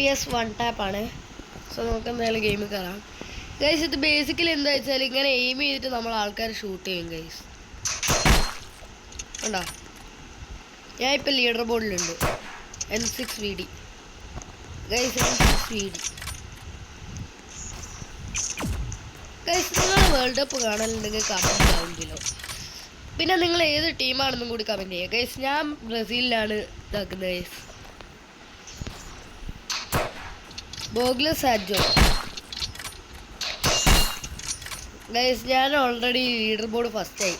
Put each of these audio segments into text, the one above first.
One tap ആണ്. So നമുക്ക് എന്തായാലും ഗെയിമിൽ കയറാം ഗൈസ്. ഇത് ബേസിക്കലി എന്താ വെച്ചാൽ ഇങ്ങനെ എയിം ചെയ്തിട്ട് നമ്മൾ ആൾക്കാർ ഷൂട്ട് ചെയ്യും ഗൈസ്. ഉണ്ടോ, ഞാൻ ഇപ്പം ലീഡർ ബോർഡിലുണ്ട്. N6VD guys, N6VD guys. നിങ്ങൾ വേൾഡ് കപ്പ് കാണലുണ്ടെങ്കിൽ കമൻറ്റ് ആവുമല്ലോ. പിന്നെ നിങ്ങൾ ഏത് ടീമാണെന്നും കൂടി കമൻറ്റ് ചെയ്യുക ഗൈസ്. ഞാൻ ബ്രസീലിലാണ് ഇതാക്കുന്നത് ഗൈസ്. ബോഗ്ല സാജോ ഗൈസ്, ഞാൻ ഓൾറെഡി ലീഡർ ബോർഡ് ഫസ്റ്റായി.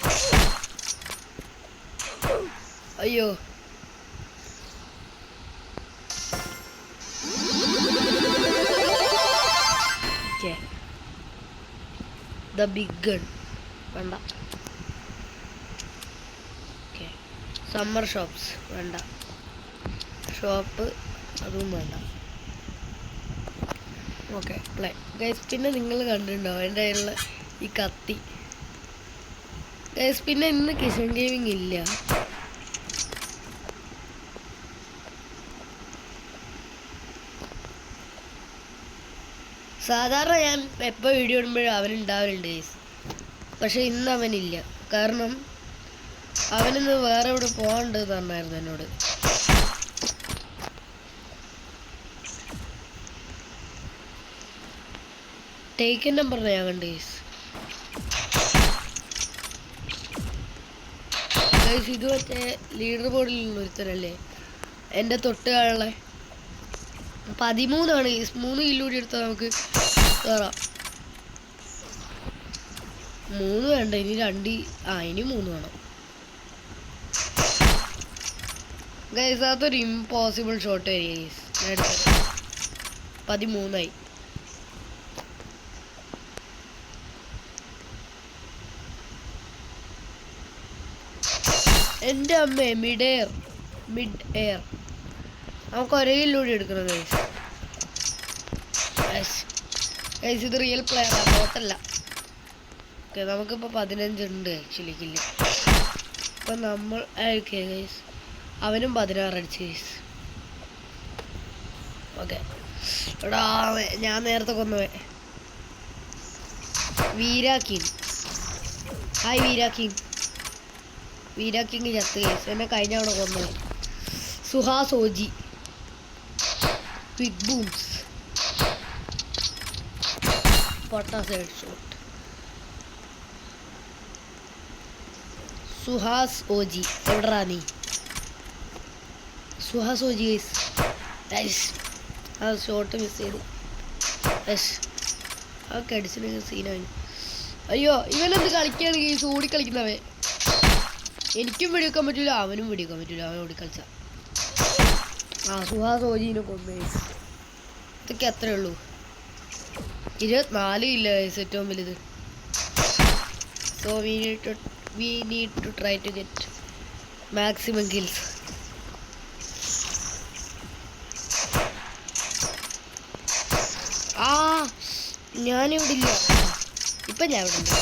അയ്യോ, ദ ബിഗ് ഗൺ വേണ്ട. ഓക്കെ, സമ്മർ ഷോപ്സ് വേണ്ട. ഷോപ്പ് അതും വേണ്ട. Okay, play guys. പിന്നെ നിങ്ങൾ കണ്ടിട്ടുണ്ടാവും എൻ്റെ കയ്യിലുള്ള ഈ കത്തി ഗൈസ്. പിന്നെ ഇന്ന് കിഷൻ ഗെയിമിങ് ഇല്ല. സാധാരണ ഞാൻ എപ്പോൾ വീഡിയോ ഇടുമ്പോഴും അവനുണ്ടാവലുണ്ട് ഗൈസ്. പക്ഷെ ഇന്ന് അവനില്ല. കാരണം അവനിന്ന് വേറെ എവിടെ പോകണ്ടെന്ന് പറഞ്ഞായിരുന്നു എന്നോട്. ടേക്കൻ നമ്പർ ഞാൻ കണ്ട് ഗൈസ്. ഗൈസ്, ഇത് മറ്റേ ലീഡർ ബോർഡിൽ ഒരുത്തരല്ലേ എൻ്റെ തൊട്ടുകാളുള്ള 13 ഗൈസ്. 3 കില്ലൂടി എടുത്താൽ നമുക്ക് കയറാം. 3 വേണ്ട, ഇനി 2. ഇനി 3 വേണം ഗൈസ്. അതൊരു ഇമ്പോസിബിൾ ഷോട്ട് വരിക ഗൈസ്. ഞാൻ എടുത്തത് 13 എൻ്റെ അമ്മ. മിഡ് എയർ നമുക്ക് ഒരേ കില്ലൂടി എടുക്കണം ഗൈസ്. ഗൈസ്, ഇത് റിയൽ പ്ലെയറാണ്, ബോട്ടല്ല. ഓക്കെ, നമുക്കിപ്പോൾ 15 ഉണ്ട് ആക്ച്വലി കില്ല്. ഇപ്പം നമ്മൾ ഓക്കെ ഗൈസ്, അവനും 16 അടിച്ച് ഗൈസ്. ഓക്കെ, എടാ ഞാൻ നേരത്തെ കൊന്നവേ വീരാക്കിങ്. ഹായ് വീരാക്കിങ് ചത്ത് ഗൈസ്. എന്നെ കഴിഞ്ഞ അവിടെ കൊന്നത്. സുഹാസ് ഓജി, ബിഗ് ബൂംസ്, പൊട്ടാസ് ഹെഡ് ഷോട്ട്. സുഹാസ് ഓജി എവിടെടാ നീ? Suhas OG guys. ആ ഷോട്ട് മിസ് ചെയ്തു. അതൊക്കെ അടിച്ചിട്ട് സീനായി. അയ്യോ, ഇവനെന്ത് കളിക്കുകയാണ് ഗൈസ്? ഓടിക്കളിക്കുന്നവേ. എനിക്കും വെടിവെക്കാൻ പറ്റില്ല, അവനും വെടിവെക്കാൻ പറ്റില്ല. അവൻ ഓടിക്കളിച്ച സുഹാസ് ഓജീനെ കൊന്നു ഗൈസ്. ഇതൊക്കെ അത്രേ ഉള്ളൂ. 24 ഇല്ല ഗൈസ്, ഏറ്റവും വലുത്. So we need to try to get maximum kills. ഞാനിവിടെ ഇല്ല. ഇപ്പം ഞാൻ ഇവിടെ ഉണ്ട്.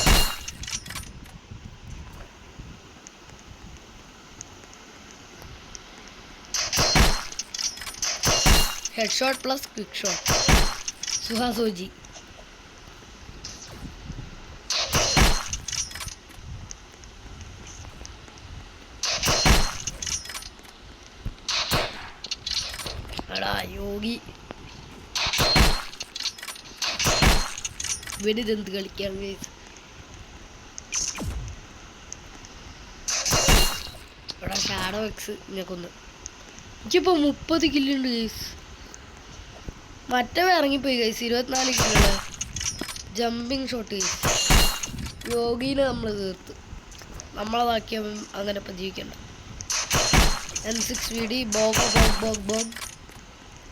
Head shot plus quick shot. Suhas OG. എടാ യോഗി, വെടിതെന്ത് കളിക്കാൻ ഗൈസ്. എടാ ഷാഡോ എക്സ് ഇങ്ങക്കൊന്ന്. എനിക്കിപ്പോൾ 30 കില്ലുണ്ട് ഗൈസ്. മറ്റവ ഇറങ്ങിപ്പോയി ഗൈസ്. 24 കില്ലുള്ള ജമ്പിങ് ഷോട്ട് ഗൈസ്. യോഗീനെ നമ്മൾ തീർത്ത്. നമ്മളതാക്കിയ അങ്ങനെ ഇപ്പം ജീവിക്കണ്ട. N6VD ബോഗ്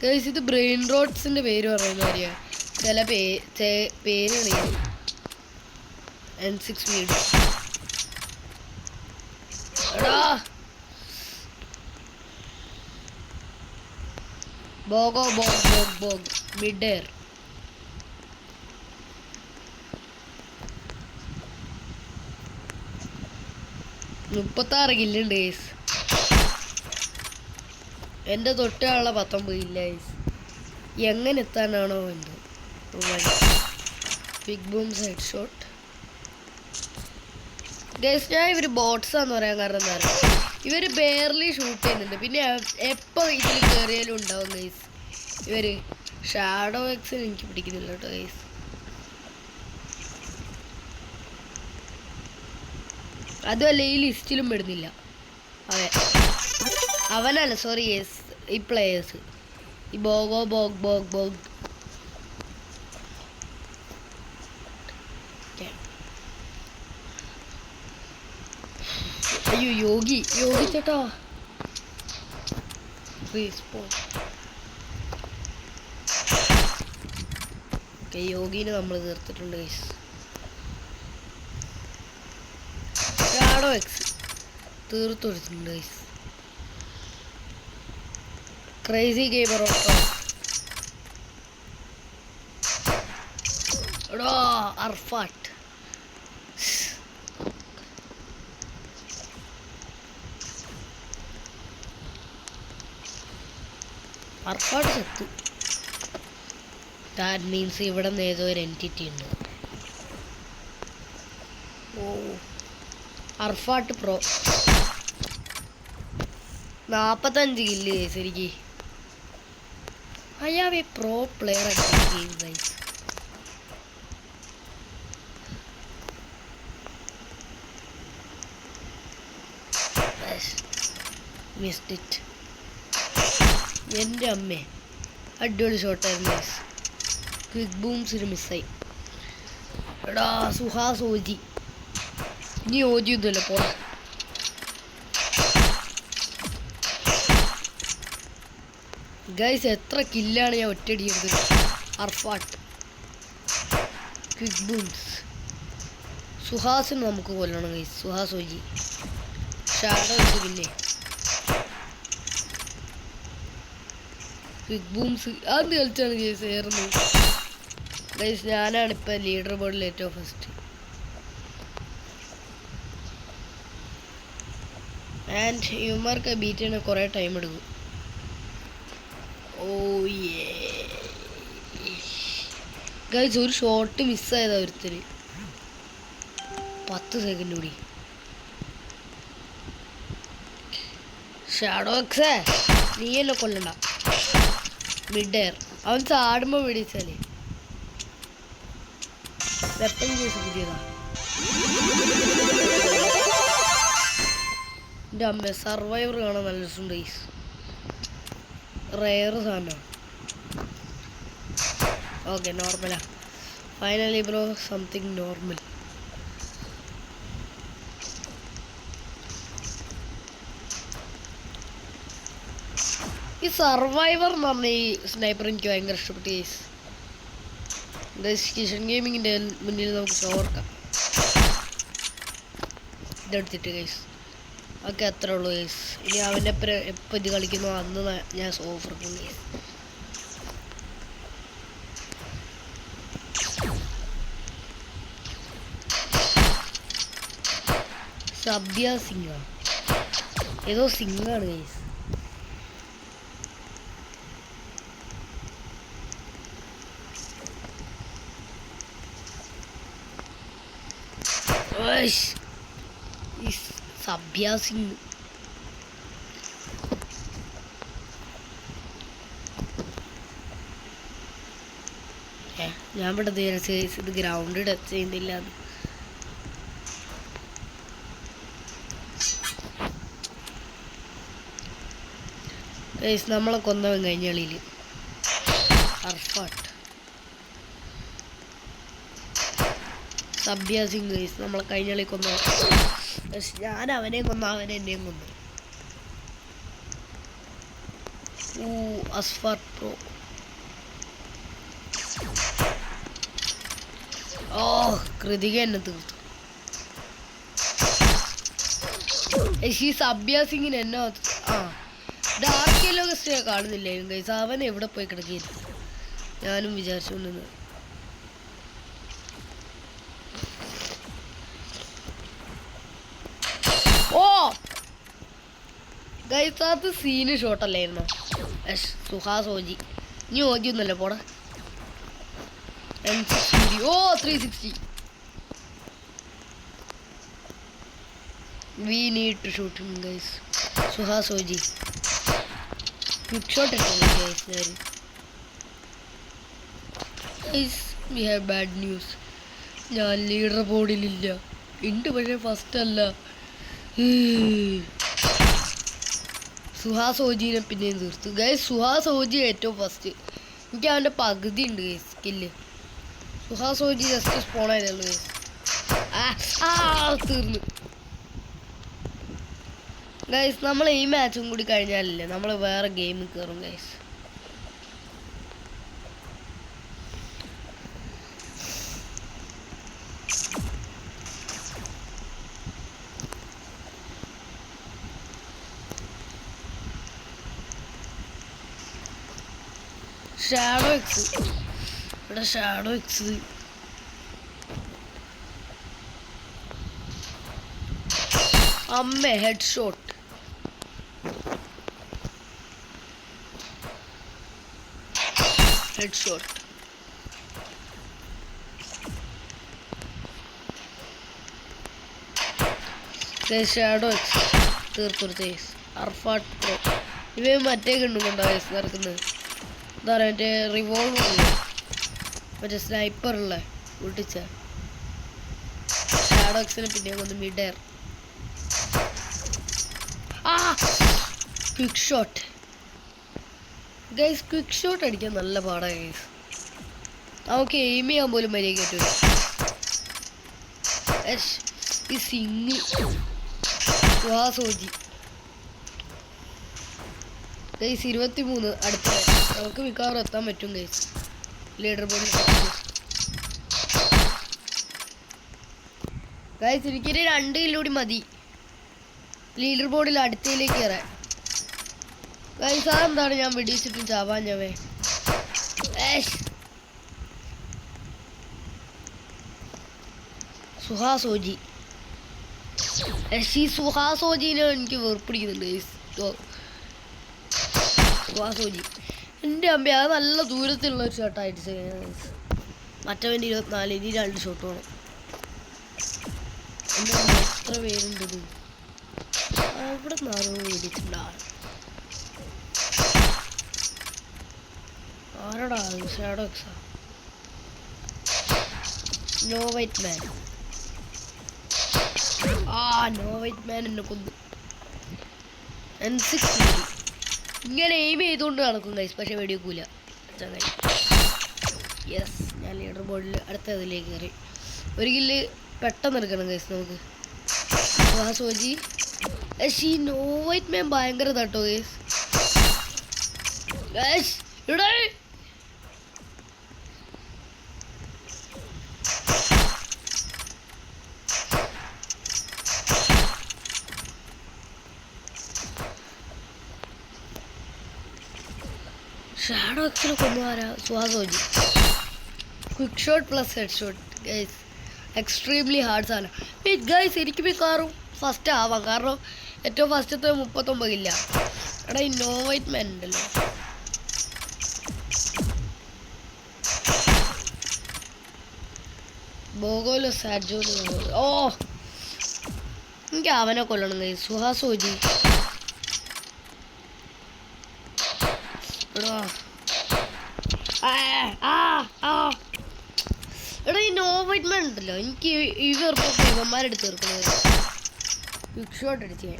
guys. ഇത് ബ്രെയിൻ റോട്ട്സിൻ്റെ പേര് പറയുന്ന കാര്യമാണ്. ചില പേര് അറിയാം. N6VD എടാ ബോഗ് മിഡ് എയർ. മുപ്പത്താറ് കില്ലുണ്ട് ഗൈസ്. എൻ്റെ തൊട്ടുള്ള 19 ഇല്ല ഗൈസ്. എങ്ങനെ എത്താനാണോ എന്തോ. Big booms head shot. Guys ഞാൻ ഇവർ ബോട്ട്സാന്ന് പറയാൻ കാരണം എന്താ പറയുക, ഇവർ ബെയർലി ഷൂട്ട് ചെയ്യുന്നുണ്ട്. പിന്നെ എപ്പോൾ ഇതിൽ കയറിയാലും ഉണ്ടാവും ഗൈസ് ഇവർ. ഷാഡോ എക്സിന് എനിക്ക് പിടിക്കുന്നില്ല കേട്ടോ ഗൈസ്. അതുമല്ല ഈ ലിസ്റ്റിലും പെടുന്നില്ല. അതെ അവനല്ല, സോറി ഗൈസ്, ഈ പ്ലേയേഴ്സ് ഈ ബോഗോ ബോഗ് ബോഗ് ബോഗ്. അയ്യോ യോഗി ചേട്ടാ. യോഗീനെ നമ്മൾ തീർത്തിട്ടുണ്ട് ഗൈസ്. ഷാഡോ എക്സ് തീർത്തു കൊടുത്തിട്ടുണ്ട് ഗൈസ്. ക്രേസി ഗെയിമർ എടോ അർഫാട്ട്. അർഫാട്ട് ചത്തു. ദാറ്റ് മീൻസ് ഇവിടെ നിന്ന് ഏതോ ഒരു എൻറ്റിറ്റി ഉണ്ട്. ഓ അർഫാട്ട് പ്രോ 45 കില്ല് ശരിക്ക്. I have a pro player at this game guys. Missed it. എൻ്റെ അമ്മേ അടിപൊളി ഷോട്ടായിരുന്നു ഗൈസ്. ക്വിക്ക് ബൂംസിന് മിസ്സായി. എടാ സുഹാസ് ഓജി. ഇനി ഓജി ഒന്നുമല്ല പോടാ. ഗൈസ് എത്ര കില്ലാണ് ഞാൻ ഒറ്റയടിക്കുന്നത്. അർഫാട്ട്, ക്വിക്ക് ബൂംസ്, സുഹാസിന് നമുക്ക് കൊല്ലണം ഗൈസ്. സുഹാസ് ഓജി, ഷാഡോ വെച്ച് പിന്നെ ക്വിക്ക് ബൂംസ് അത് കളിച്ചാണ് ഗൈസ് ഏറുന്നത്. ഗൈസ് ഞാനാണ് ഇപ്പം ലീഡർ ബോർഡിൽ ഏറ്റവും ഫസ്റ്റ്. ആൻഡ് ഇവന്മാർക്ക് ബീറ്റ് ചെയ്യാൻ കുറേ ടൈം എടുക്കും. ഓ ഗൈസ് ഒരു ഷോട്ട് മിസ്സായതാ ഒരുത്തര്. 10 സെക്കൻഡ് കൂടി. ഷാഡോ എക്സേ നീ എന്നെ കൊല്ലണ്ട. മിഡ് എയർ അവൻ ചാടുമ്പോൾ പിടിച്ചാലേ വെപ്പൺ കേസ് പുതിയതാ. എൻ്റെ അമ്മ സർവൈവർ കാണാൻ നല്ല രസമുണ്ട് ഗൈസ്. റെയർ സാധനമാണ്. ഓക്കെ നോർമലാ. Finally bro something normal. ഈ സർവൈവർ എന്ന് പറഞ്ഞ ഈ സ്നൈപ്പർ എനിക്ക് ഭയങ്കര ഇഷ്ടപ്പെട്ടു ഗൈസ്. കിഷൻ ഗെയിമിങ്ങിൻ്റെ മുന്നിൽ നമുക്ക് ചോർക്കാം ഇതെടുത്തിട്ട് ഗൈസ്. ഓക്കെ അത്രേ ഉള്ളൂ ഗൈസ്. ഇനി അവൻ്റെ എപ്പോൾ ഇത് കളിക്കുന്നു അന്ന് ഞാൻ ഓഫർ എടുക്കും ഗൈസ്. സബ്യ സിംഗാ ഏതോ സിംഗാണ് ഗൈസ്. സബ്യ സിംഗ് ഞാൻ ഇവിടെ വിചാരിച്ചു ഇത് ഗ്രൗണ്ട് ടച്ച് ചെയ്യുന്നില്ല. നമ്മളെ കൊന്നവൻ കഴിഞ്ഞ കളിയിൽ അർഫാട്ട് സബ്യ സിംഗ് ഗൈസ് നമ്മളെ കഴിഞ്ഞ കളി കൊന്ന. ഞാൻ അവനെയും കൊന്നു, അവൻ എന്നെയും കൊന്നു. അസ്ഫാർ പ്രോ. ഓ കൃതിക എന്നെ തീർത്തു. ഈ സബ്യ സിംഗിന് എന്നെ ഡാർക്ക് യെല്ലോ ഗസ്റ്റ് കാണുന്നില്ലായിരുന്നു ഗൈസ്. അവൻ എവിടെ പോയി കിടക്കുകയായിരുന്നു ഞാനും വിചാരിച്ചുകൊണ്ടിരുന്നത്. ഓ ഗൈസ് അത് സീന് ഷോട്ടല്ലായിരുന്നു. സുഹാസ് ഓജി നീ ഓജിയൊന്നല്ല പോടാ. ഓ 360. We need to shoot him, guys. Suhas OG. Quick shot guys. Guys, we have bad news. ഞാൻ ലീഡർ ബോർഡിലില്ല. ഉണ്ട് പക്ഷേ ഫസ്റ്റ് അല്ല. സുഹാസ് ഓജിനെ പിന്നെയും തീർത്തു ഗൈസ്. സുഹാസ് ഓജി ഏറ്റവും ഫസ്റ്റ്. എനിക്ക് അവൻ്റെ പകുതി ഉണ്ട് guys skill. Suhas OG just spawn ആയതുള്ളൂ ഗൈസ്. തീർന്നു ഗൈസ്. നമ്മൾ ഈ മാച്ചും കൂടി കഴിഞ്ഞാലല്ലേ നമ്മൾ വേറെ ഗെയിമിൽ കയറും ഗൈസ്. ഷാഡോ എക്സ് ഇവിടെ ഷാഡോ എക്സ് അമ്മ head shot. Head shot shadow X തീർത്തു. അർഫാട്ട് പ്രോ ഇവ മറ്റേ കണ്ടുകൊണ്ടോ നടക്കുന്നത്. എന്താ പറയുക മറ്റേ റിവോൾവർ മറ്റേ സ്നൈപ്പറുള്ള പൊട്ടിച്ച ഷാഡോ എക്സിനെ പിന്നെ കൊന്ന് mid air. Quick shot guys. Quick shot അടിക്കാൻ നല്ല പാടാണ് ഗൈസ്. നമുക്ക് എയിം ചെയ്യാൻ പോലും മര്യാദ പറ്റൂല. ഈ സിംഗ് സുഹാസോജി ഗൈസ് 23 അടുത്ത നമുക്ക് മിക്കവാറും എത്താൻ പറ്റും ഗൈസ് ലീഡർ ബോർഡിൽ. ഗൈസ് എനിക്കൊരു 2 കിലൂടി മതി ലീഡർ ബോർഡിൽ അടുത്തയിലേക്ക് കയറാൻ. ഗൈസ് അതെന്താണ് ഞാൻ വെടിവെച്ചിട്ടും ചാവാഞ്ഞവേ. സുഹാസോജി സുഹാസോജിനെ എനിക്ക് വെറുപ്പിടിക്കുന്നുണ്ട് ഗൈസ്. സുഹാസോജി എൻ്റെ അമ്പ അത് നല്ല ദൂരത്തിലുള്ള ഒരു ഷോട്ടായിട്ട് മറ്റവൻ്റെ 24. ഇനി 2 ഷോട്ട് വേണം. എൻ്റെ എത്ര പേരുണ്ടത് അവിടെ നിന്നാണ് മേടിച്ചിട്ടുണ്ടാണ്. ആരടാ ഷാഡോ എക്സാ. No white man. No white man എന്നെ കൊന്നു. N6 ഇങ്ങനെ എയിം ചെയ്തുകൊണ്ട് നടക്കും ഗൈസ്. പക്ഷെ വെടിവെക്കൂല. യെസ് ഞാൻ ലീഡർ ബോർഡിൽ അടുത്ത ഇതിലേക്ക് കയറി. ഒരു കില്ല് പെട്ടെന്ന് എടുക്കണം ഗൈസ് നമുക്ക്. സുഹാസോജി ഈ നോ വൈറ്റ് മാൻ ഭയങ്കര തട്ടോ ഗൈസ്. ഇവിടെ ഷാഡോ എക്സിനെ കൊണ്ടുപോരാ Suhas OG. Quick shot plus head shot guys extremely hard സാധനം. ഗൈസ് എനിക്ക് മിക്കവാറും ഫസ്റ്റ് ആവാം. കാരണം ഏറ്റവും ഫസ്റ്റത്തെ 39 ഇല്ല. എടാ ഈ നോ വൈറ്റ് മാൻ ഉണ്ടല്ലോ. ബോഗോലോ സാജോ. എനിക്ക് അവനെ കൊല്ലണം ഗൈസ്. സുഹാസോജി എടാ ഈ നോ വൈറ്റ് മാൻ ഉണ്ടല്ലോ. എനിക്ക് ഇവന്മാരെടുത്ത് തീർക്കുന്നത്. ക്വിക്ക് ഷോട്ട് അടിച്ച്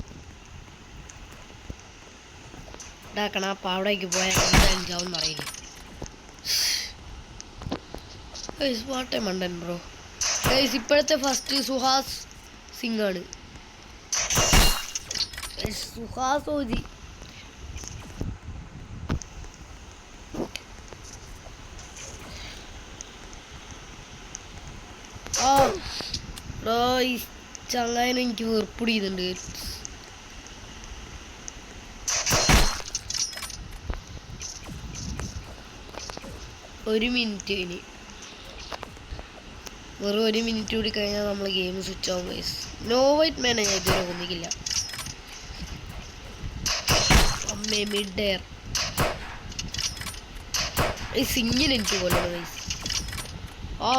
ഇതാക്കണം. അപ്പം അവിടേക്ക് പോയാൽ എന്തായാലും ചാവും അറിയില്ല. വാട്ടെ മണ്ടൻ ബ്രോ. ഗൈസ് ഇപ്പോഴത്തെ ഫസ്റ്റ് സുഹാസ് സിംഗ് ആണ്. സുഹാസോജി ഈ ചങ്ങായനെ എനിക്ക് വെറുപ്പിടിക്കുന്നുണ്ട്. 1 മിനിറ്റ് ഇനി വെറും 1 മിനിറ്റ് കൂടി കഴിഞ്ഞാൽ നമ്മൾ ഗെയിം സ്വിച്ച് ആവും ഗൈസ്. നോ വൈറ്റ് മാനെ ഞാൻ ഇതുവരെ ഒന്നിക്കില്ല. അമ്മേ മിഡ് എയർ ഈ സിങ്ങിന് എനിക്ക് കൊല്ലണം ഗൈസ്. ആ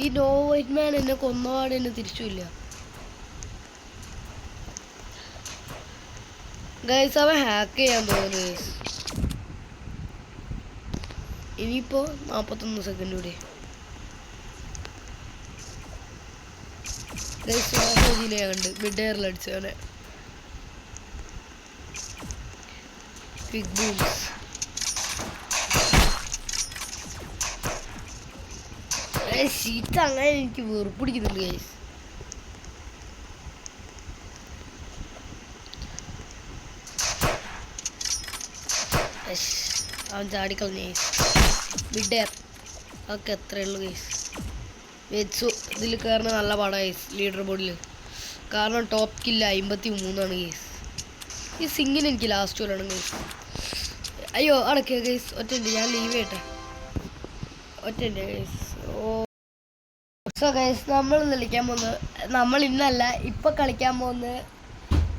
ഈ നോ വൈറ്റ് മാൻ എന്നെ കൊന്നപാട് എന്നെ തിരിച്ചില്ല ഗൈസ്. അവൻ ഹാക്ക് ചെയ്യാൻ തോന്നുന്നു ഗൈസ്. ഇനിയിപ്പോ 41 സെക്കൻഡ് കൂടെ ഗൈസ്. ശ്വാസോജിനെ കണ്ട് മിഡ് എയറിൽ അടിച്ചവനെ. Quick booms. ഷീറ്റ് അങ്ങനെ എനിക്ക് വെറുപ്പിടിക്കുന്നുണ്ട് ഗൈസ്. അവൻ ചാടിക്കളഞ്ഞ ഗൈസ്. മിഡ് എയർ അതൊക്കെ എത്രയേ ഉള്ളൂ ഗൈസ്. വെച്ചു ഇതിൽ കയറുന്ന നല്ല പാടാണ് ഗൈസ് ലീഡർ ബോർഡിൽ. കാരണം ടോപ്പ് കില്ല 53 ഗൈസ്. ഈ സിങ്ങിന് എനിക്ക് ലാസ്റ്റ് വരണം ഗൈസ്. അയ്യോ അടക്കുക ഗൈസ്. ഒറ്റയുണ്ട്, ഞാൻ ലീവ് ചെയ്യട്ടെ. ഒറ്റയുണ്ട് ഗൈസ്. സോ ഗൈസ് നമ്മൾ കളിക്കാൻ പോകുന്നത്, നമ്മൾ ഇന്നല്ല ഇപ്പം കളിക്കാൻ പോകുന്നത്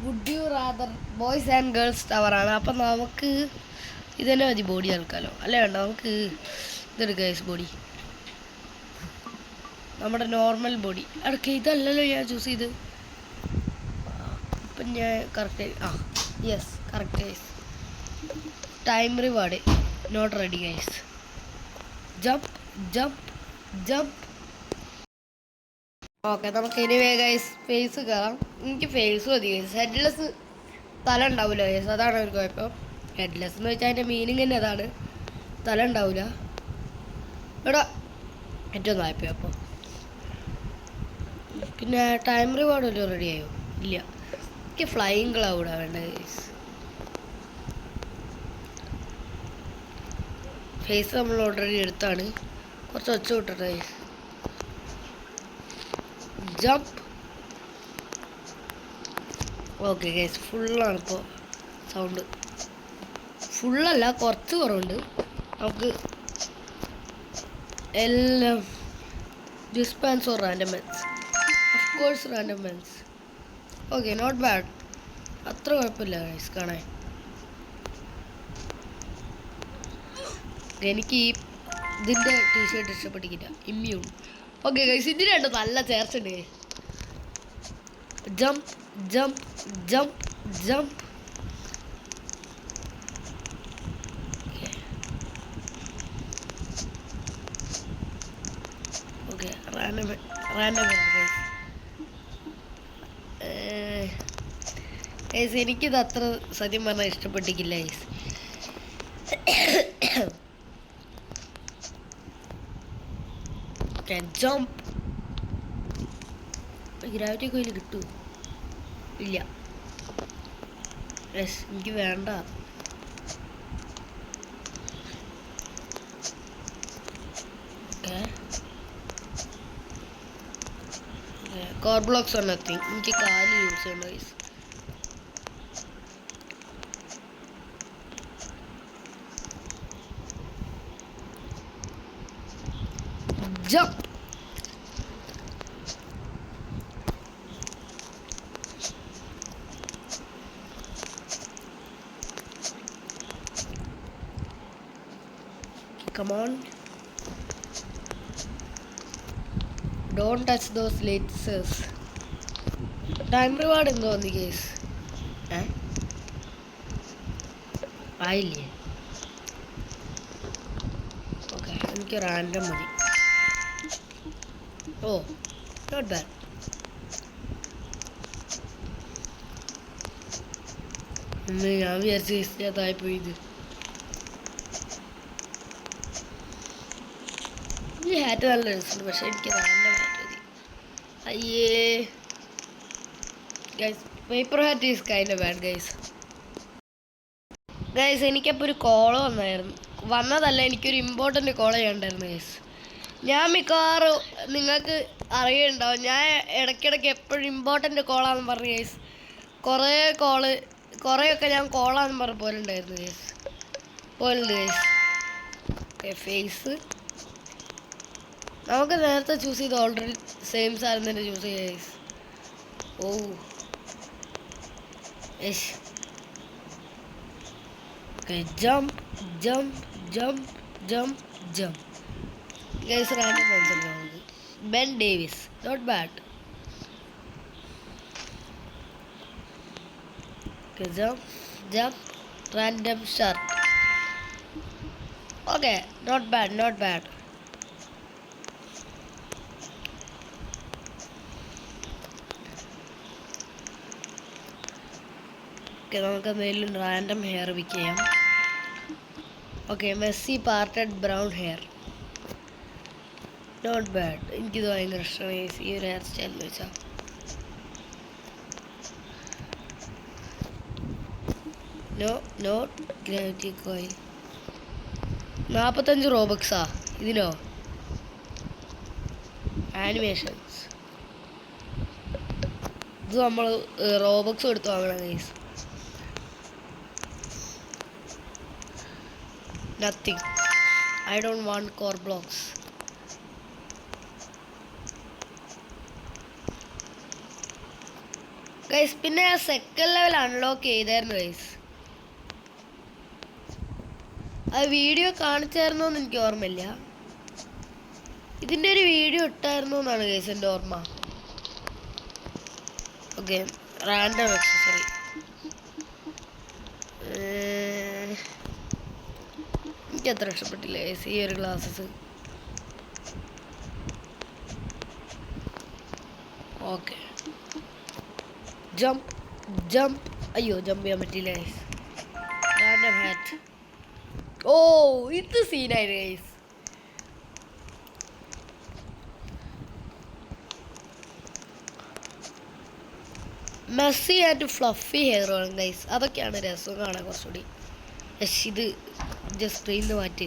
would you rather boys and girls ടവറാണ്. അപ്പം നമുക്ക് ഇതന്നെ മതി ബോഡി ആൾക്കാലോ. അല്ലേ വേണ്ട, നമുക്ക് ഇതെടുക്കാം ഗൈസ്. ബോഡി നമ്മുടെ നോർമൽ ബോഡി അടക്ക. ഇതല്ലല്ലോ ഞാൻ ചൂസ് ചെയ്ത്. ഇപ്പം ഞാൻ കറക്റ്റ്. ആ yes correct guys. Time reward not ready guys. Jump jump jump. Okay നമുക്ക് എനിവേ ഗൈസ് ഫേസ് കയറാം. എനിക്ക് ഫേസ് മതി ഗൈസ്. ഹെഡ്ലെസ് തല ഉണ്ടാവില്ല ഗൈസ്, അതാണ് ഒരു കുഴപ്പം. ഹെഡ്ലെസ് എന്ന് വെച്ചാൽ അതിൻ്റെ മീനിങ് തന്നെ അതാണ്, തല ഉണ്ടാവില്ല. എടാ ഏറ്റവും താല്പര്യം. അപ്പോൾ പിന്നെ ടൈം റിവാർഡ് വല്ലതും റെഡി ആയോ? ഇല്ല. എനിക്ക് ഫ്ലൈയിങ് ക്ലൗഡാണ് വേണ്ടത് ഗൈസ്. ഫേസ് നമ്മൾ ഓൾറെഡി എടുത്താണ്. കുറച്ച് ഒച്ച വിട്ടിട്ട് ഗൈസ്. ജംപ്. ഓക്കെ ഗൈസ് ഫുള്ളാണ് ഇപ്പോൾ സൗണ്ട്. ഫുള്ളല്ല, കുറച്ച് കുറവുണ്ട്. നമുക്ക് എല്ലാം ഡിസ്പാൻസ് or random mens. Of course random mens. Okay not bad, അത്ര കുഴപ്പമില്ല ഗൈസ് കാണാൻ. എനിക്ക് ഈ ഇതിൻ്റെ ടീഷർട്ട് ഇഷ്ടപ്പെട്ടില്ല, ഇമ്മ്യൂൺ. ഓക്കെ ഗൈസ് ഇതിനുണ്ട് നല്ല ചേർച്ചുണ്ട്. Jump jump jump jump. Okay random guys. എനിക്കിത് അത്ര സത്യം പറഞ്ഞാൽ ഇഷ്ടപ്പെട്ടിട്ടില്ല ഗൈസ്. ജംപ്. ഗ്രാവിറ്റി കോയിൽ കിട്ടൂ? ഇല്ല. യെസ് എനിക്ക് വേണ്ട. കോർ ബ്ലോക്സ് ആണ് നത്തിങ്. എനിക്ക് കാല് യൂസ് ചെയ്യണ്ട guys. Jump. Come on. Don't touch those lasers. Time reward എന്തോ വന്നി കേസ്. ആയില്ലേ? ഓക്കെ എനിക്ക് റാൻഡം മതി. ഓ നോട്ട് ബാഡ്. എന്ന് ഞാൻ വിചാരിച്ച് തായിപ്പോയി. ഇത് ഈ ഹാറ്റ് നല്ല രസമുണ്ട്, പക്ഷെ എനിക്ക് റാൻഡം ഹാറ്റ് മതി. അയ്യേ guys paper hat is kind of bad guys. Guys എനിക്കപ്പോൾ ഒരു കോള് വന്നതല്ല, എനിക്കൊരു ഇമ്പോർട്ടൻ്റ് കോൾ ചെയ്യണ്ടായിരുന്നു ഗൈസ്. ഞാൻ മിക്കവാറും നിങ്ങൾക്ക് അറിയുന്നുണ്ടാവും, ഞാൻ ഇടയ്ക്കിടയ്ക്ക് എപ്പോഴും ഇമ്പോർട്ടൻ്റ് കോളാണെന്ന് പറഞ്ഞു ഗൈസ്. കുറേയൊക്കെ ഞാൻ കോളാണെന്ന് പറഞ്ഞ് പോലുണ്ടായിരുന്നു ഗൈസ്. ഗൈസ് ഓക്കെ ഫേസ് നമുക്ക് നേരത്തെ ചൂസ് ചെയ്ത് ഓൾറെഡി സെയിം സാധനം തന്നെ ചൂസ് ചെയ്യാം guys. Oh yes okay jump jump jump jump, jump. Guys, random answer round. Ben Davis, not bad. Okay, jump, jump, random shark. Okay, not bad, not bad. Okay, നമുക്ക് എന്തെങ്കിലും random hair pick ചെയ്യാം. Okay, messy parted brown hair, not bad. എനിക്കിത് ഭയങ്കര ഇഷ്ടമായി ഈ ഒരു hair style എന്ന് വെച്ചാൽ. No not gravity coil. 45 റോബക്സാ ഇതിനോ? ആനിമേഷൻസ് ഇത് നമ്മൾ റോബക്സ് എടുത്ത് വാങ്ങണം guys. Nothing. I don't want core blocks. Guys, പിന്നെ ആ സെക്കൻഡ് ലെവൽ അൺലോക്ക് ചെയ്തായിരുന്നു ഗൈസ്. ആ വീഡിയോ കാണിച്ചായിരുന്നോ എന്ന് എനിക്ക് ഓർമ്മയില്ല. ഇതിൻ്റെ ഒരു വീഡിയോ ഇട്ടായിരുന്നു എന്നാണ് ഗൈസ് എൻ്റെ ഓർമ്മ. Okay, random accessory. എനിക്ക് അത്ര ഇഷ്ടപ്പെട്ടില്ല ഗൈസ് ഈ ഒരു ഗ്ലാസസ്. Okay, jump jump. അയ്യോ, ജമ്പ് ചെയ്യാൻ പറ്റില്ല ഗൈസ്. Random hat. ഓ, ഇത് സീനായി guys. Messy and fluffy hair ആണ് ഗൈസ്. അതൊക്കെയാണ് രസം കാണാൻ കുറച്ചുകൂടി. ഇത് ജസ്റ്റ് സ്ക്രീനിൽ മാറ്റി.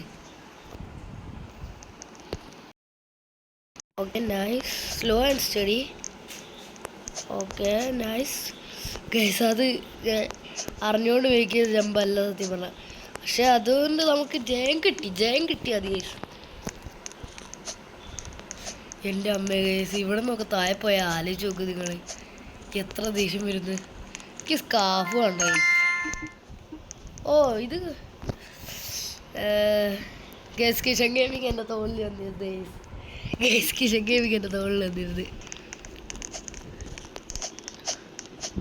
Okay, nice. Slow and steady. Okay, nice guys. അത് അറിഞ്ഞുകൊണ്ട് മേടിക്കുന്ന ജമ്പല്ല സത്യം പറഞ്ഞാൽ. പക്ഷെ അതുകൊണ്ട് നമുക്ക് ജയം കിട്ടി അത് ഗൈസ്. എൻ്റെ അമ്മ ഗൈസ്, ഇവിടെ നിന്നൊക്കെ താഴെ പോയാൽ ആലോചിച്ച് നോക്ക് നിങ്ങൾ, എത്ര ദേഷ്യം വരുന്നു. എനിക്ക് സ്കാർഫ് വേണ്ട ഗൈസ്. ഓ, ഇത് ഗൈസ് കിഷൻ ഗെയിമിങ് എൻ്റെ തോളിൽ വന്നിരുന്നത് ഗൈസ്. ഗൈസ് കിഷൻ ഗെയിമിങ് എൻ്റെ തോളിൽ വന്നിരുന്നത്.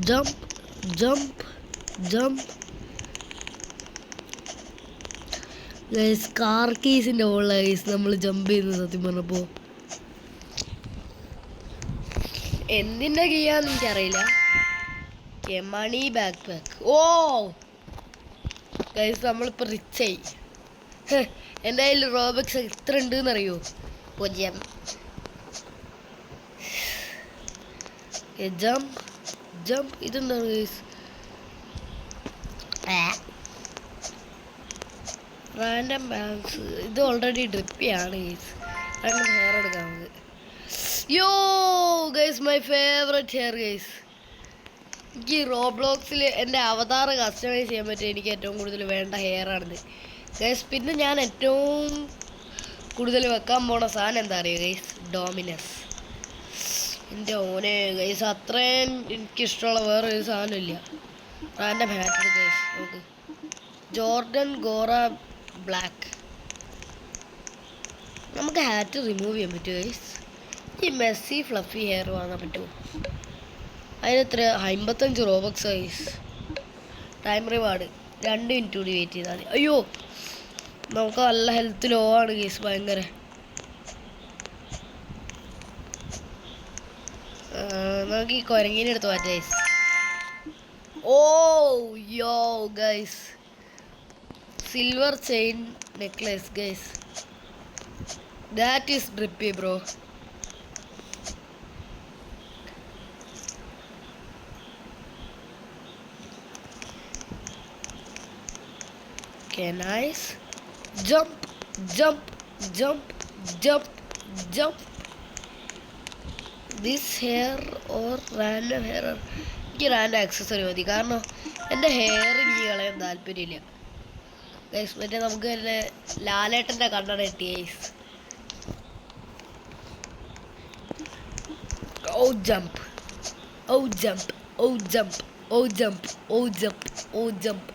Jump jump jump guys. Car കേസിൻ്റെ മുകളിലാണ് ഗൈസ് നമ്മൾ ജമ്പ് ചെയ്യുന്നത് സത്യം പറഞ്ഞപ്പോൾ. എന്തിൻ്റെ കീയാന്ന് എനിക്കറിയില്ല. Money backpack. ഓ ഗൈസ്, നമ്മളിപ്പോൾ റിച്ചായി. എൻ്റെ കയ്യിൽ റോബക്സ് എത്ര ഉണ്ടെന്ന് അറിയോ? 0. Jump jump. ഇതെന്താണ് ഗൈസ്? Random bangs. ഇത് ഓൾറെഡി ഡ്രിപ്പിയാണ് ഗൈസ്. റാൻഡം ഹെയർ എടുക്കാം നമുക്ക്. Yo guys, my favourite hair guys. എനിക്ക് റോബ്ലോക്സിൽ എൻ്റെ അവതാർ കസ്റ്റമൈസ് ചെയ്യാൻ പറ്റും. എനിക്ക് ഏറ്റവും കൂടുതൽ വേണ്ട ഹെയർ ആണിത് ഗൈസ്. പിന്നെ ഞാൻ ഏറ്റവും കൂടുതൽ വെക്കാൻ പോണ സാധനം എന്താ അറിയുക ഗൈസ്? ഡോമിനസ്. എൻ്റെ ഓനെ ഗൈസ്, അത്രയും എനിക്കിഷ്ടമുള്ള വേറൊരു സാധനമില്ല. Random hat guys. നമുക്ക് ജോർഡൻ ഗോറ ബ്ലാക്ക്. നമുക്ക് ഹാറ്റ് റിമൂവ് ചെയ്യാൻ പറ്റുമോ ഗൈസ്? ഈ മെസ്സി ഫ്ലഫി ഹെയർ വാങ്ങാൻ പറ്റുമോ? അതിനെത്ര? 55 Robux guys. Time reward 2 minute കൂടി വെയിറ്റ് ചെയ്താൽ മതി. അയ്യോ, നമുക്ക് നല്ല ഹെൽത്ത് ലോ ആണ് ഗൈസ്, ഭയങ്കര. നമുക്ക് ഈ കുരങ്ങീനെ എടുത്ത് മാറ്റാം guys. Oh yo guys, silver chain necklace guys. That is drippy bro. Okay, nice. Jump, jump, jump, jump, jump. This hair or random hair? എനിക്ക് റാൻഡം ആക്സസറി മതി. കാരണം എൻ്റെ ഹെയർ ഇനി കളയാൻ താല്പര്യമില്ല ഗൈസ്. മറ്റേ നമുക്ക് തന്നെ ലാലേട്ടൻ്റെ കണ്ണട കിട്ടി ഗൈസ്. ഓ ജംപ്, ഓ ജംപ്, ഓ ജംപ്, ഓ ജംപ്, ഓ ജംപ്, ഓ ജംപ്.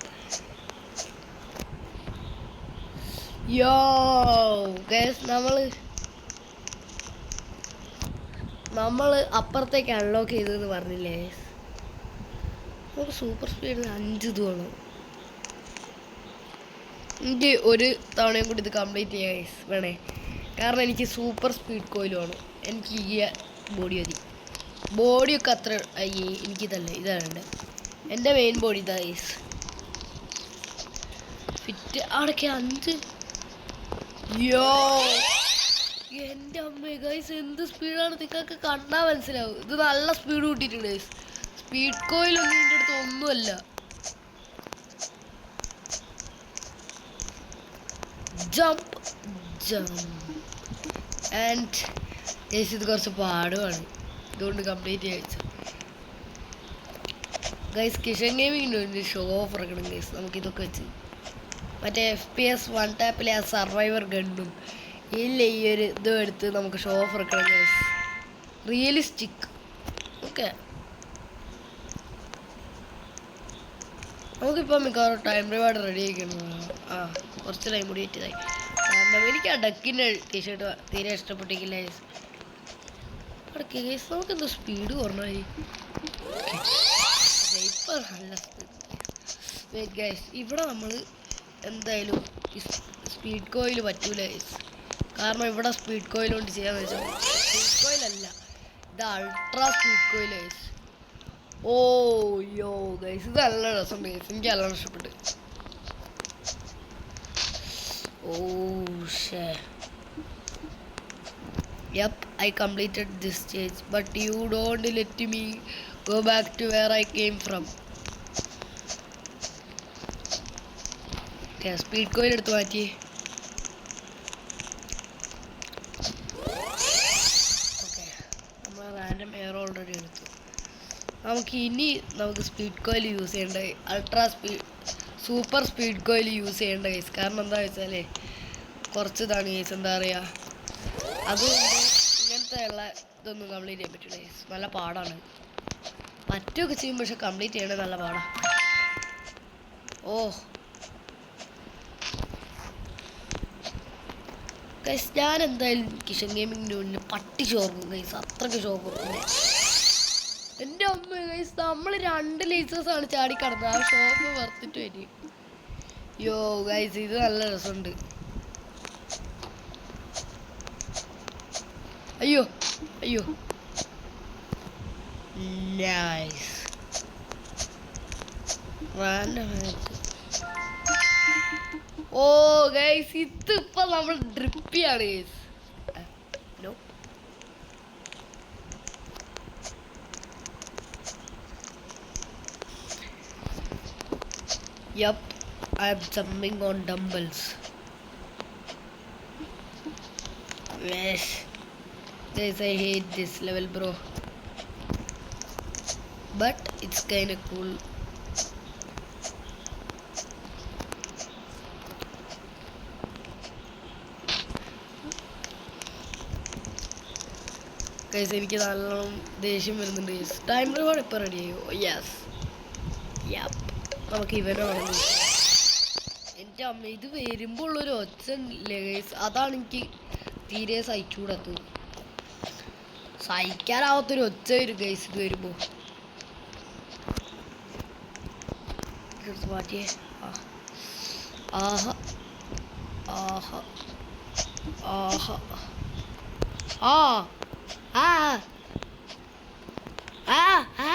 യോ ഗൈസ് നമ്മള് അപ്പുറത്തേക്ക് അൺലോക്ക് ചെയ്തെന്ന് പറഞ്ഞില്ലേ ഗൈസ്. നമുക്ക് സൂപ്പർ സ്പീഡിൽ 5 ഇത് വേണം. എനിക്ക് ഒരു തവണയും കൂടി ഇത് കംപ്ലീറ്റ് ചെയ്യാം ഗൈസ് വേണേ. കാരണം എനിക്ക് സൂപ്പർ സ്പീഡ് കോയിൽ വേണം. എനിക്ക് ഈ ബോഡി മതി. ബോഡിയൊക്കെ അത്ര അയ്യേ എനിക്കിതല്ല, ഇതാണ് എൻ്റെ മെയിൻ ബോഡി. ഇതാ ഗൈസ് ഫിറ്റ് അവിടേക്ക് 5. യോ എൻ്റെ അമ്മ ഗൈസ് എന്ത് സ്പീഡാണ് നിങ്ങൾക്ക് കണ്ടാൽ മനസ്സിലാവും. ഇത് നല്ല സ്പീഡ് കൂട്ടിയിട്ടുണ്ട് ഗൈസ്. സ്പീഡ് കോയിലൊന്നും എൻ്റെ അടുത്ത് ഒന്നുമല്ല. ജമ്പ് ജമ്പ് ആൻഡ് ഗൈസ് ഇത് കുറച്ച് പാടുമാണ്, ഇതുകൊണ്ട് കംപ്ലീറ്റ് ചെയ്യാൻ ഗൈസ്. കിഷൻ ഗെയിമിങ്ങിന് ഷോ ഓഫ് ഇറക്കണം ഗൈസ്. നമുക്കിതൊക്കെ വെച്ച് മറ്റേ FPS 1 ടാപ്പിലെ ആ സർവൈവർ ഗണ്ണും ഇല്ല ഈ ഒരു ഇതും എടുത്ത് നമുക്ക് ഷോ ഓഫ് ഇറക്കണം ഗൈസ്. റിയലിസ്റ്റിക്. ഓക്കെ നമുക്കിപ്പോൾ മിക്കവാറും ടൈം റിവാർഡ് റെഡി ആക്കണം. കുറച്ച് ടൈം കൂടി വെച്ചതായി. കാരണം എനിക്ക് ആ ഡക്കിൻ്റെ ടീഷർട്ട് തീരെ ഇഷ്ടപ്പെട്ടിരിക്കില്ല ഗൈസ്. അടക്കെ ഗൈസ് നമുക്കെന്തോ സ്പീഡ് കുറഞ്ഞായി. ഇപ്പം നല്ല സ്പീഡ് ഗൈസ്. ഇവിടെ നമ്മൾ എന്തായാലും സ്പീഡ് കോയിൽ പറ്റൂല ഗൈസ്. കാരണം ഇവിടെ സ്പീഡ് കോയിൽ കൊണ്ട് ചെയ്യാന്ന് വെച്ചാൽ സ്പീഡ് കോയിലല്ല, ഇത് ultra speed coil guys. Oh yo guys ഇത് നല്ല രസമുണ്ട് ഗൈസ്. എനിക്ക് നല്ലോണം ഇഷ്ടപ്പെട്ടു. ഓ ഷേ Yep, I completed this stage, but you don't let me go back to where I came from. Okay, speed coil എടുത്തു മാറ്റി. ഓക്കെ നമ്മൾ റാൻഡം എയർ ഓൾറെഡി എടുത്തു. നമുക്ക് സ്പീഡ് കോയിൽ യൂസ് ചെയ്യേണ്ട, ultra speed super speed coil use ചെയ്യേണ്ട case. കാരണം എന്താ വെച്ചാൽ കുറച്ച് ഇതാണ് കേസ്, എന്താ പറയുക, അതുകൊണ്ട് ഇങ്ങനത്തെ ഉള്ള ഇതൊന്നും കംപ്ലീറ്റ് ചെയ്യാൻ പറ്റില്ല കേസ്. നല്ല പാടാണ്. പറ്റുമൊക്കെ ചെയ്യും, പക്ഷെ കംപ്ലീറ്റ് ചെയ്യണത് നല്ല പാടാണ്. ഓ ഗൈസ് ഞാൻ എന്തായാലും കിഷൻ ഗെയിമിങ്ങിൻ്റെ മുന്നിൽ പട്ടി ചോർക്കും ഗൈസ്. അത്രയ്ക്ക് ചോർക്കും. എൻ്റെ അമ്മ ഗൈസ് നമ്മൾ 2 ലേസേഴ്സാണ് ചാടിക്കടന്നത്. ആ ഷോപ്പ് വർത്തിട്ട് വരും. യോ ഗൈസ് ഇത് നല്ല രസമുണ്ട്. അയ്യോ അയ്യോ നൈസ്. ഓ ഗൈസ് ഇതിപ്പോൾ നമ്മൾ ഡ്രിപ്പിയാണ് guys. No Yup, I'm jumping on dumbbells. Yes. Guys, I hate this level, bro. But it's kinda cool. Guys, എനിക്ക് നല്ലോണം ദേഷ്യം വരുന്നുണ്ട്. ടൈം റിവാർഡ് ഇപ്പോൾ റെഡി ആയോ? യെസ്. യപ്പ് നമുക്ക് ഇവനാണെങ്കിൽ എൻ്റെ അമ്മ ഇത് വരുമ്പോൾ ഉള്ളൊരു ഒച്ച ഇല്ലേ ഗൈസ്, അതാണ് എനിക്ക് തീരെ സഹിച്ചുകൂടാത്തത്. സഹിക്കാനാവാത്തൊരു ഒച്ച വരും ഗൈസ് ഇത് വരുമ്പോൾ. മാറ്റിയേ. ആഹ ആഹ ആഹ ആ ആ ആ ആ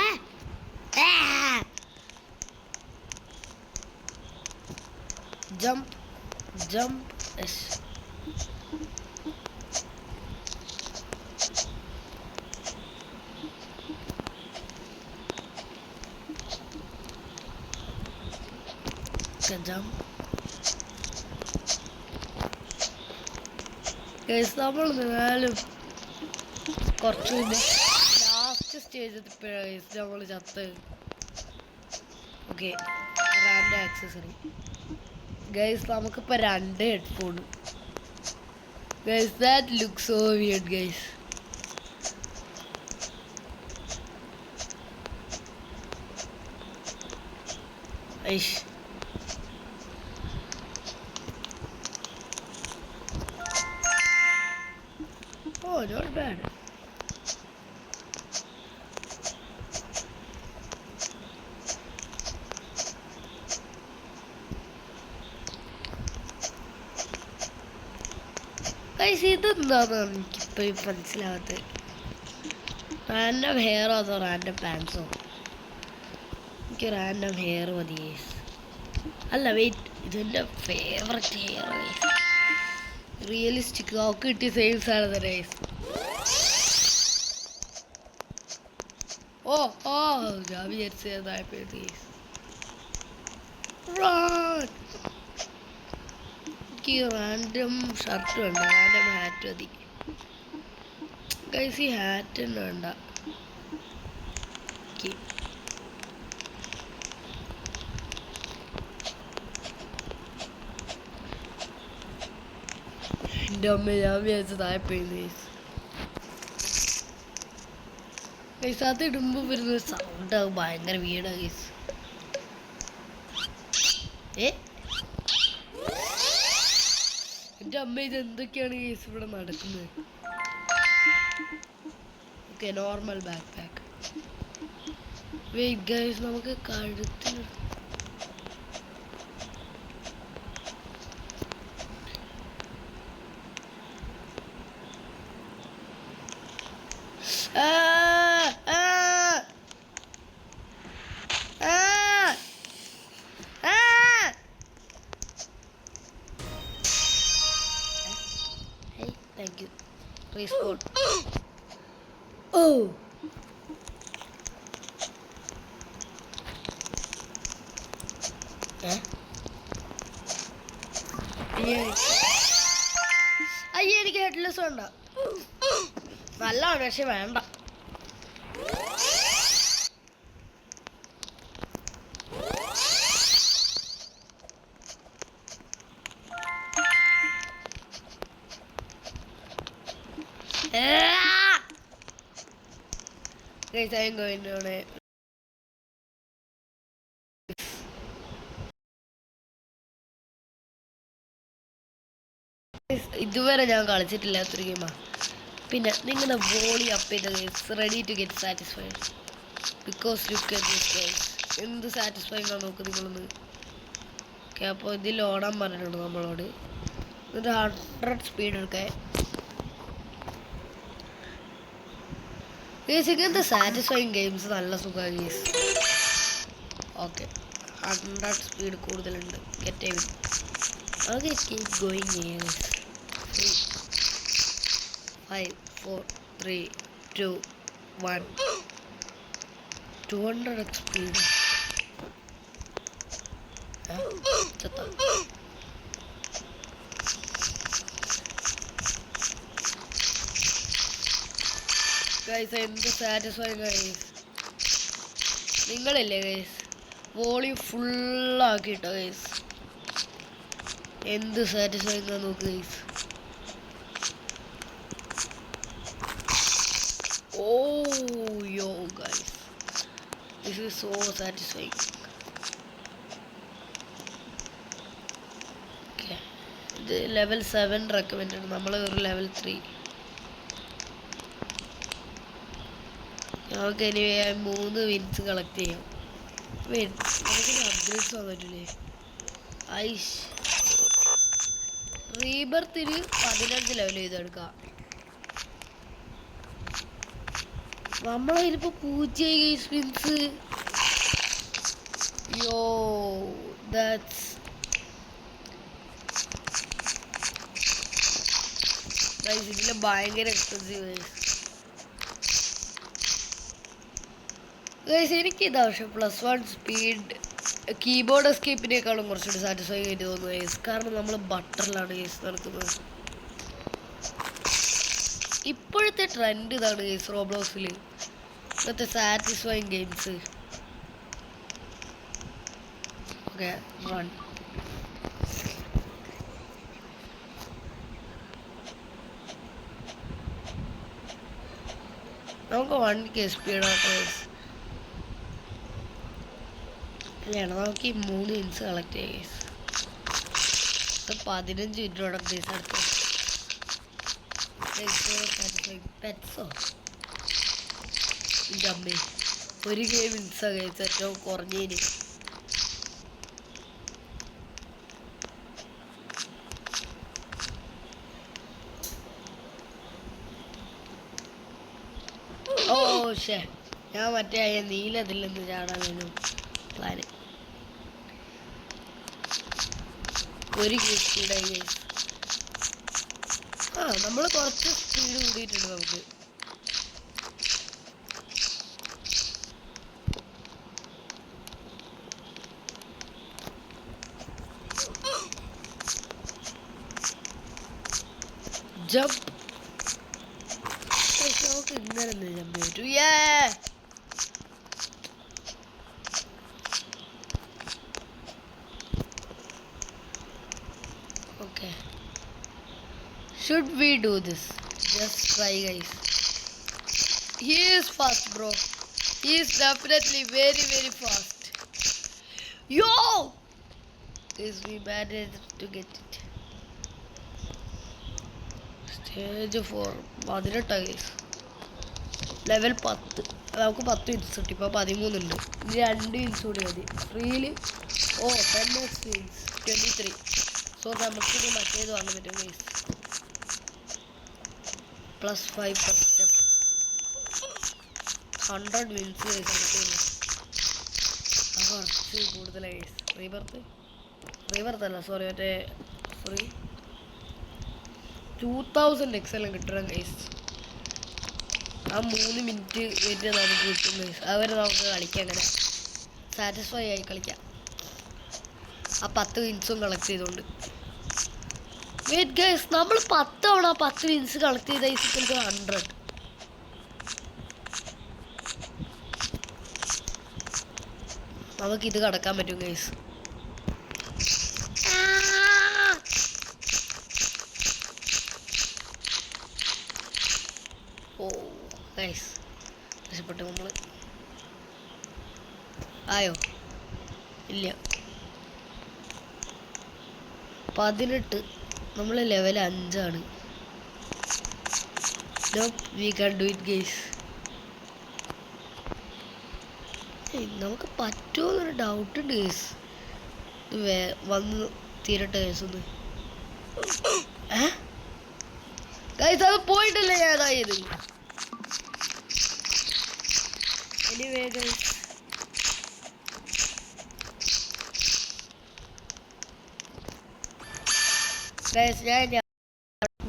jump jump yes. jump guys നമ്മൾ എന്നാലും കുറച്ച് ലാസ്റ്റ് സ്റ്റേജ് എത്തിയപ്പോഴാണ് നമ്മൾ ചത്ത്. ഓക്കെ റാൻഡ് ആക്സസറി ഗൈസ് നമുക്കിപ്പോൾ 2 headphone guys. That look so weird guys. ഐഷ് not bad. Guys, ഇതെന്താന്ന് എനിക്കിപ്പോഴും മനസ്സിലാവാത്തത്. റാൻഡം ഹെയറോ അതോ റാൻഡം പാൻസോ? എനിക്ക് റാൻഡം ഹെയർ മതി. അല്ല വെയിറ്റ്, ഇതെൻ്റെ ഫേവററ്റ് ഹെയർ. റിയലിസ്റ്റിക് ഒക്കെ കിട്ടിയ സെയിം സാധനം തന്നെ. ഓ ഓ ഞാൻ വിചാരിച്ചതായപ്പോ എനിക്ക് റാൻഡം ഷർട്ട് വേണ്ട, റാൻഡം ഹാറ്റ് മതി. ഗൈസ് ഈ ഹാറ്റ് തന്നെ വേണ്ട. എൻ്റെ അമ്മ ഞാൻ വിചാരിച്ചതായപ്പോ ഗൈസ് അത് ഇടുമ്പോൾ വരുന്ന സൗണ്ട് ഭയങ്കര വീടാണ് ഗൈസ്. എൻ്റെ അമ്മ ഇത് എന്തൊക്കെയാണ് ഗൈസ് ഇവിടെ നടക്കുന്നത്? Okay, normal back pack. Wait guys, നമുക്ക് കഴുത്തിന് thank you. Respawn. Oh. അയ്യ എനിക്ക് ഹെഡ്ലെസ് വേണ്ട. നല്ലതാണ് പക്ഷെ വേണ്ട. Guys, I am going on it. ഇതുവരെ ഞാൻ കളിച്ചിട്ടില്ലാത്തൊരു ഗെയിമാണ്. പിന്നെ നിങ്ങളുടെ വോളി അപ്പ് ചെയ്ത games ready to get satisfied because look at this games. എന്ത് സാറ്റിസ്ഫൈങ് ആണ് നോക്ക് നിങ്ങളൊന്ന്. ഓക്കെ, അപ്പോൾ ഇതിൽ ഓടാൻ പറഞ്ഞിട്ടുണ്ട് നമ്മളോട്. എന്നിട്ട് 100 സ്പീഡ് എടുക്കാൻ. ഇങ്ങനത്തെ സാറ്റിസ്ഫൈങ് ഗെയിംസ് നല്ല സുഖമാണ് ഗെയിംസ്. ഓക്കെ, 100 സ്പീഡ് കൂടുതലുണ്ട്. ഗെറ്റ് എവി. Okay, keep going. 5 4 3 2 1. 200 സ്പീഡ്. ചത്ത. ഗൈസ് എന്ത് സാറ്റിസ്ഫൈങ് ഗൈസ്. നിങ്ങളില്ലേ ഗൈസ് വോളിയം ഫുള്ളാക്കിട്ടോ ഗൈസ്. എന്ത് സാറ്റിസ്ഫൈങ് ആണ് നോക്ക് guys. Oh yo guys, this is so satisfying. Okay, ഇത് ലെവൽ 7 recommended. നമ്മൾ ഒരു ലെവൽ 3. നമുക്ക് ഇനി 3 വിൻസ് കളക്ട് ചെയ്യാം. നമുക്ക് അപ്ഗ്രേഡ്സ് വന്നിട്ടില്ലേ? ഐഷ് റീബർത്തിന് 15 ലെവൽ ചെയ്തെടുക്കാം. നമ്മളതിലിപ്പോൾ 0 സ്പിൻസ്. യോ ദാറ്റ്സ് ഇതിൽ ഭയങ്കര എക്സ്പെൻസീവ് ഗൈസ്. എനിക്ക് ഇതാ പക്ഷെ +1 സ്പീഡ് കീബോർഡ് എസ്കേപ്പിനേക്കാളും കുറച്ചുകൂടി സാറ്റിസ്ഫൈ ആയിട്ട് തോന്നുന്നു ഗൈസ്. കാരണം നമ്മൾ ബട്ടറിലാണ് ഗൈസ് നടക്കുന്നത്. ഇപ്പോഴത്തെ ട്രെൻഡ് ഇതാണ് ഗൈസ് റോബ്ലോക്സിൽ, ഇന്നത്തെ സാറ്റിസ്ഫൈങ് ഗെയിംസ്. Okay, run. നമുക്ക് 1K സ്പീഡാട്ടോ ഗൈസ്. അല്ലാണ് നമുക്ക് ഈ 3 വിൻസ് കളക്ട് ചെയ്യാം ഗൈസ്. 15 മിനിറ്റ് വേണം ഗൈസ് അടുത്ത്. പെറ്റ്സോ എൻ്റെ അമ്മേ ഒരു ഗെയിം ഇൻസാ കഴിച്ച ഏറ്റവും കുറഞ്ഞേന്. ഓ ഷേ ഞാൻ മറ്റേ നീലതിൽ നിന്ന് ചാടാനും പ്ലാന്. ഒരു കേസ് ആ നമ്മൾ കുറച്ച് സ്പീഡ് കൂടിയിട്ടുണ്ട് നമുക്ക്. ജമ്പ് നമുക്ക് ഇന്നലെ ജമ്പ് ചെയ്തു. Okay. Should we do this? Just try, guys. He is fast, bro. He is definitely very, very fast. Yo! Guys, we managed to get it. Stage 4. 18 guys. Level 10. നമുക്ക് 10 ഇൻസ് കിട്ടി. ഇപ്പോൾ 13 ഉണ്ട്. ഇനി 2 ഇൻസ് കൂടി മതി. ഫ്രീലി 10 ഇൻസ് 23. സോ നമുക്കിത് മറ്റേത് വാങ്ങാൻ പറ്റും guys. +5 per step 100 wins guys. നമുക്ക് കുറച്ച് കൂടുതലായി ഗൈസ്. റീബർത്ത് അല്ല സോറി മറ്റേ ഫ്രീ 2000 എക്സെല്ലാം കിട്ടണം ഗൈസ്. ആ 3 മിനിറ്റ് കഴിഞ്ഞ് നമുക്ക് കിട്ടും ഗൈസ്. അതുവരെ നമുക്ക് കളിക്കാം, അങ്ങനെ സാറ്റിസ്ഫൈ ആയി കളിക്കാം. ആ 10 വിൻസും കളക്ട് ചെയ്തുകൊണ്ട്. വെയിറ്റ് ഗൈസ്, നമ്മൾ 10 തവണ 10 വിൻസ് കളക്ട് ചെയ്ത ഈസിക്കൽക്ക് 100. നമുക്കിത് കടക്കാൻ പറ്റും ഗൈസ്. ഓ ഗൈസ് രക്ഷപ്പെട്ടു നമ്മൾ. ആയോ ഇല്ല. 18. നമ്മൾ ലെവൽ 5 ആണ്. We can do it guys. നമുക്ക് പറ്റുമോന്നൊരു ഡൗട്ട് ഉണ്ട് ഗൈസ്. ഇത് വന്ന് തീരട്ടെ ഗൈസ് ഒന്ന്. ഗൈസ് അത് പോയിട്ടല്ലേ ഞാൻ അതായത്. എനിവേ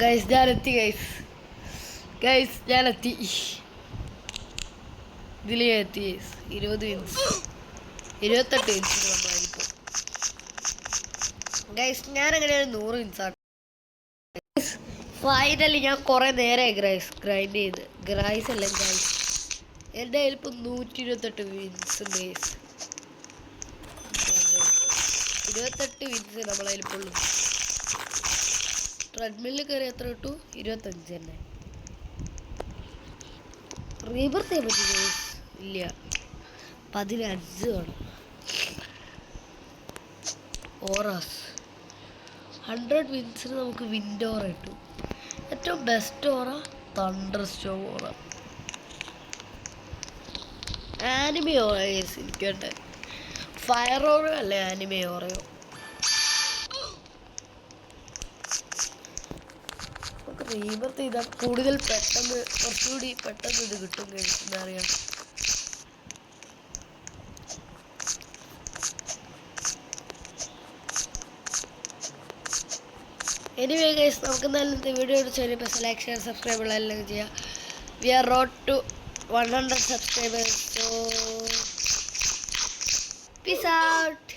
ഗൈസ് ഞാനെത്തി ഞാനെത്തി. ഇതിൽ ഞാൻ എത്തി ഗൈസ്. 20 വിൻസ് 28 വിൻസ് നമ്മളായിരിക്കും ഗൈസ്. ഞാനങ്ങനെ 100 വിൻസാണ്. ഫൈനലി ഞാൻ കുറേ നേരമായി ഗ്രൈൻഡ് ചെയ്ത്. ഗ്രൈസ് അല്ല ഗൈസ്, എൻ്റെ കയ്യിൽ ഇപ്പം 128 വിൻസ് ഉണ്ട് ഗൈസ്. 28 വിൻസ് നമ്മളതിൽ ഇപ്പോൾ ഉള്ളു. ട്രെഡ്മില്ലിൽ കയറി എത്ര കിട്ടു? 25 തന്നെ. റീബർത്ത് ചെയ്യാൻ പറ്റും ഗൈസ്? ഇല്ല, 15 ആണ്. ഓറാസ് 100 വിൻസിന് നമുക്ക് വിൻഡ് ഓറ കിട്ടും. ഏറ്റവും ബെസ്റ്റ് ഓറ തണ്ടർ സ്റ്റോം ഓറ. ആനിമേ ഓറ ഗൈസ് എനിക്ക് വേണ്ട. ഫയർ ഓറയോ അല്ലേ ആനിമേ ഓറയോ? നമുക്ക് റീബർത്ത് ചെയ്താൽ കൂടുതൽ പെട്ടെന്ന് കുറച്ചുകൂടി പെട്ടെന്ന് ഇത് കിട്ടും ഗൈസ്. എന്താ അറിയാം, എനിവേ ഗൈസ് നമുക്ക് ഇന്നത്തെ വീഡിയോ ചെറിയ ലൈക്ക് ഷെയർ സബ്സ്ക്രൈബ് എല്ലാം ചെയ്യാം. We are road to 100 subscribers, so peace out.